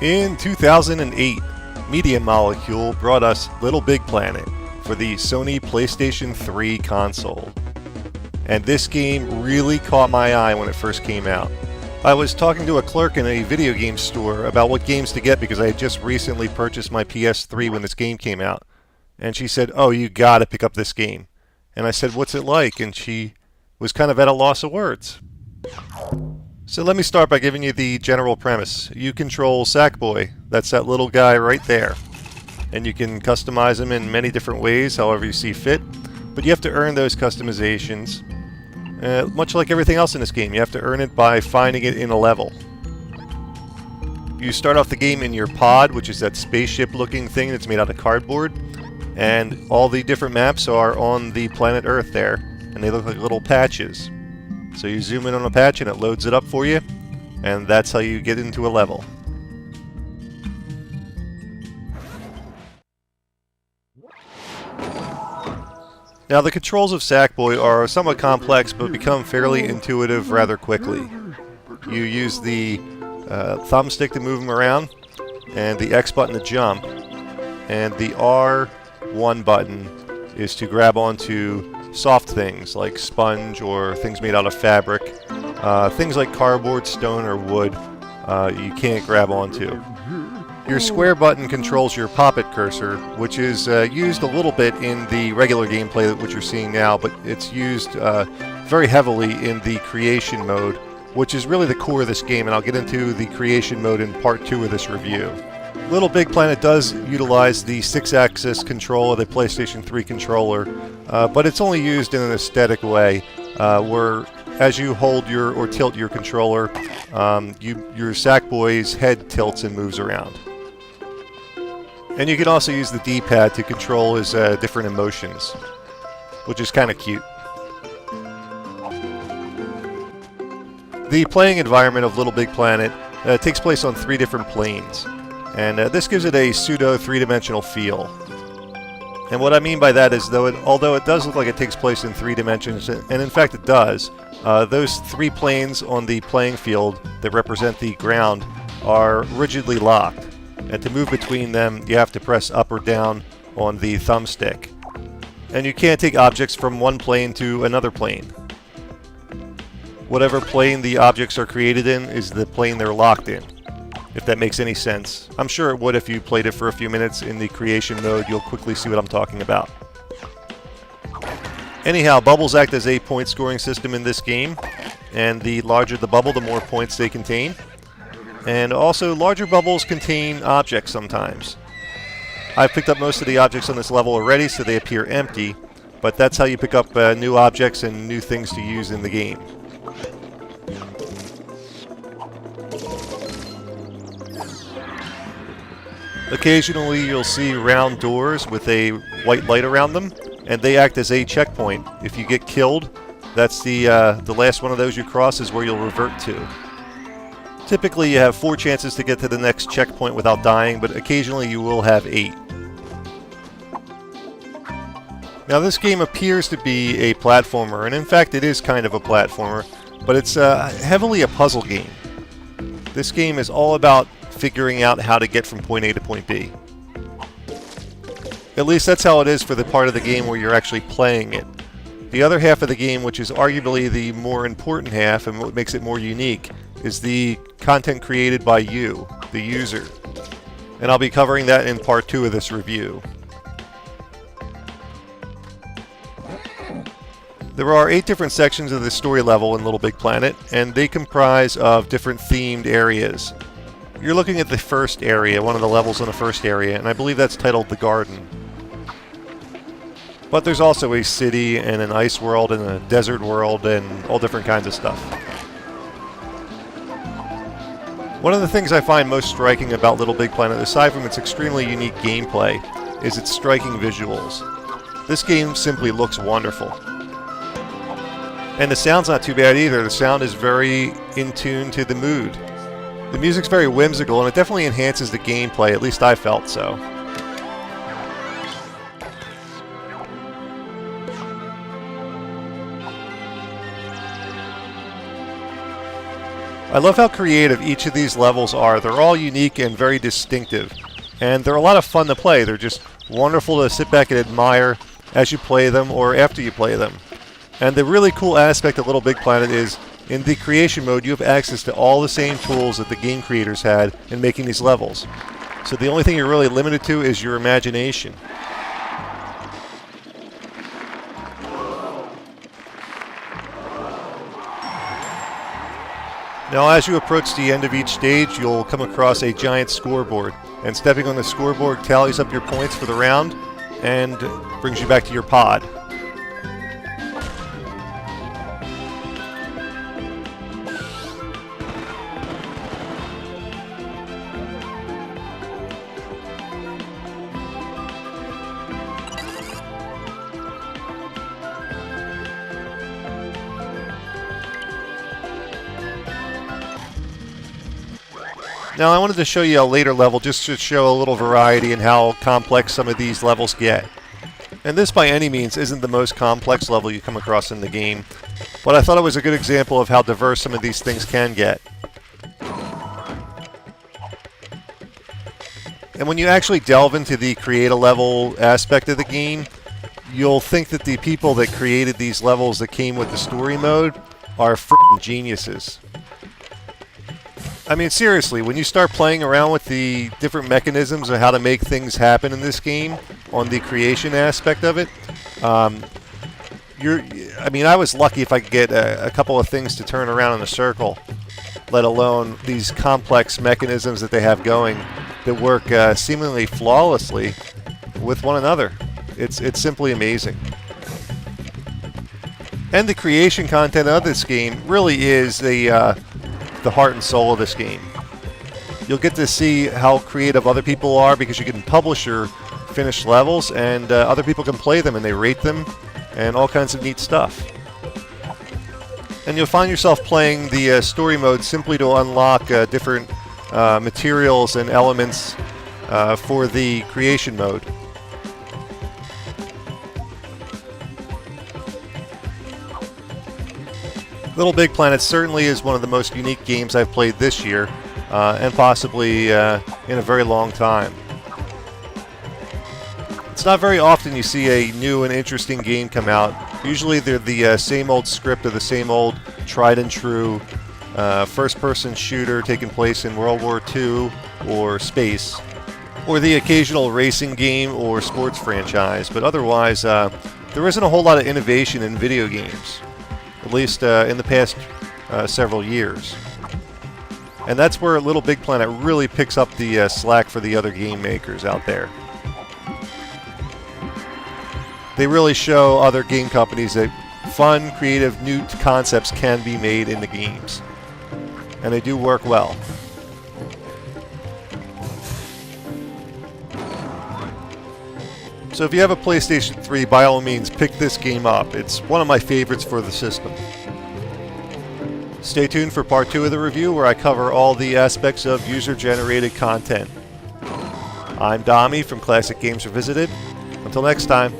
In 2008, Media Molecule brought us Little Big Planet for the Sony PlayStation 3 console. And this game really caught my eye when it first came out. I was talking to a clerk in a video game store about what games to get because I had just recently purchased my PS3 when this game came out. And she said, "Oh, you gotta pick up this game." And I said, "What's it like?" And she was kind of at a loss of words. So let me start by giving you the general premise. You control Sackboy. That's that little guy right there. And you can customize him in many different ways, however you see fit. But you have to earn those customizations. Much like everything else in this game, you have to earn it by finding it in a level. You start off the game in your pod, which is that spaceship-looking thing that's made out of cardboard. And all the different maps are on the planet Earth there. And they look like little patches. So you zoom in on a patch and it loads it up for you, and that's how you get into a level. Now the controls of Sackboy are somewhat complex but become fairly intuitive rather quickly. You use the thumbstick to move him around, and the X button to jump, and the R1 button is to grab onto soft things like sponge or things made out of fabric. Things like cardboard, stone, or wood you can't grab onto. Your square button controls your pop-it cursor, which is used a little bit in the regular gameplay which you're seeing now, but it's used very heavily in the creation mode, which is really the core of this game, and I'll get into the creation mode in part 2 of this review. Little Big Planet does utilize the 6-axis control of the PlayStation 3 controller, but it's only used in an aesthetic way, where as you hold or tilt your controller, your Sackboy's head tilts and moves around. And you can also use the D-pad to control his different emotions, which is kind of cute. The playing environment of Little Big Planet takes place on 3 different planes. And this gives it a pseudo three-dimensional feel. And what I mean by that is, although it does look like it takes place in 3 dimensions, and in fact it does, those 3 planes on the playing field that represent the ground are rigidly locked. And to move between them, you have to press up or down on the thumbstick. And you can't take objects from one plane to another plane. Whatever plane the objects are created in is the plane they're locked in, if that makes any sense. I'm sure it would if you played it for a few minutes in the creation mode. You'll quickly see what I'm talking about. Anyhow, bubbles act as a point scoring system in this game, and the larger the bubble, the more points they contain. And also, larger bubbles contain objects sometimes. I've picked up most of the objects on this level already, so they appear empty, but that's how you pick up new objects and new things to use in the game. Occasionally you'll see round doors with a white light around them, and they act as a checkpoint. If you get killed, that's the last one of those you cross is where you'll revert to. Typically you have 4 chances to get to the next checkpoint without dying, but occasionally you will have 8. Now this game appears to be a platformer, and in fact it is kind of a platformer, but it's heavily a puzzle game. This game is all about figuring out how to get from point A to point B. At least that's how it is for the part of the game where you're actually playing it. The other half of the game, which is arguably the more important half and what makes it more unique, is the content created by you, the user. And I'll be covering that in part 2 of this review. There are 8 different sections of the story level in Little Big Planet, and they comprise of different themed areas. You're looking at the first area, one of the levels in the first area, and I believe that's titled The Garden. But there's also a city and an ice world and a desert world and all different kinds of stuff. One of the things I find most striking about Little Big Planet, aside from its extremely unique gameplay, is its striking visuals. This game simply looks wonderful. And the sound's not too bad either. The sound is very in tune to the mood. The music's very whimsical, and it definitely enhances the gameplay, at least I felt so. I love how creative each of these levels are. They're all unique and very distinctive. And they're a lot of fun to play. They're just wonderful to sit back and admire as you play them or after you play them. And the really cool aspect of Little Big Planet is in the creation mode you have access to all the same tools that the game creators had in making these levels. So the only thing you're really limited to is your imagination. Now as you approach the end of each stage, you'll come across a giant scoreboard. And stepping on the scoreboard tallies up your points for the round and brings you back to your pod. Now I wanted to show you a later level just to show a little variety in how complex some of these levels get. And this by any means isn't the most complex level you come across in the game, but I thought it was a good example of how diverse some of these things can get. And when you actually delve into the create a level aspect of the game, you'll think that the people that created these levels that came with the story mode are freaking geniuses. I mean, seriously, when you start playing around with the different mechanisms of how to make things happen in this game, on the creation aspect of it, I mean, I was lucky if I could get a couple of things to turn around in a circle, let alone these complex mechanisms that they have going that work seemingly flawlessly with one another. It's simply amazing. And the creation content of this game really is the heart and soul of this game. You'll get to see how creative other people are because you can publish your finished levels and other people can play them and they rate them and all kinds of neat stuff. And you'll find yourself playing the story mode simply to unlock different materials and elements for the creation mode. Little Big Planet certainly is one of the most unique games I've played this year, and possibly in a very long time. It's not very often you see a new and interesting game come out. Usually they're the same old script of the same old tried and true first-person shooter taking place in World War II or space, or the occasional racing game or sports franchise, but otherwise there isn't a whole lot of innovation in video games. At least in the past several years. And that's where Little Big Planet really picks up the slack for the other game makers out there. They really show other game companies that fun, creative, new concepts can be made in the games. And they do work well. So if you have a PlayStation 3, by all means, pick this game up. It's one of my favorites for the system. Stay tuned for part 2 of the review where I cover all the aspects of user-generated content. I'm Dommy from Classic Games Revisited. Until next time.